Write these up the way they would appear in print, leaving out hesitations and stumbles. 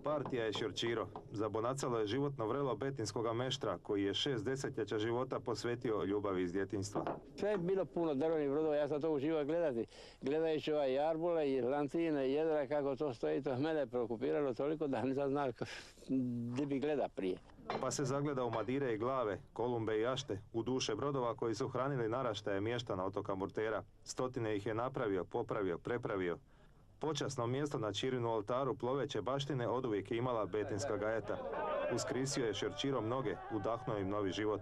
Partija je Šorčiro. Zabonacalo je životno vrelo betinskoga meštra, koji je 6 desetljeća života posvetio ljubavi iz djetinjstva. Sve je bilo puno drvenih brodova, ja sam to uživao gledati. Gledajući ova jarbule i lancine i jedra kako to stoji, to mene je preokupiralo toliko da nisam znao gdje bi gleda prije. Pa se zagleda u Madire i Glave, Kolumbe i Ašte, u duše brodova koji su hranili naraštaje mještana otoka Murtera. Stotine ih je napravio, popravio, prepravio. Počasno mjesto na Čirinu oltaru ploveće baštine oduvijek je imala betinska gajeta. Uskrisio je Šorčiro mnoge, udahnuo im novi život.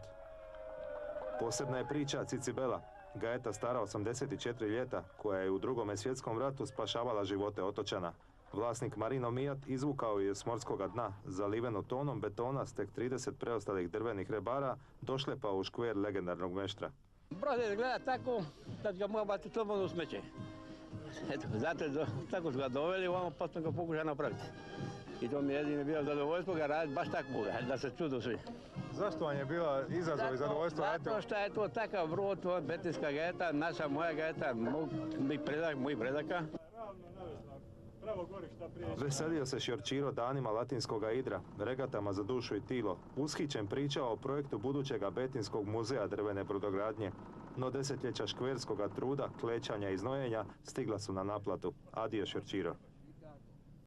Posebna je priča Cicibela, gajeta stara 84 ljeta, koja je u Drugome svjetskom ratu spašavala živote otočana. Vlasnik Marino Mijat izvukao je s morskoga dna, zaliveno tonom betona s tek 30 preostalih drvenih rebara, došlepao u škver legendarnog meštra. Brod gleda tako da ga mogu baciti slobodno u smeće. Eto, zato tako su ga doveli, ovamo pa smo ga pokušali napraviti. I to mi je jedino bilo zadovoljstvo ga raditi baš takvog, da se čudu svi. Zašto vam je bila izazov i zadovoljstvo? Zato što je to takav brod, to betinska gajeta, naša moja gajeta, mojih predaka. Veselio se Šorčiro danima latinskoga idra, regatama za dušu i tilo. Ushićen pričao o projektu budućega Betinskog muzeja drvene brodogradnje. No desetljeća škverskoga truda, klećanja i znojenja stigla su na naplatu. Adio Šorčiro.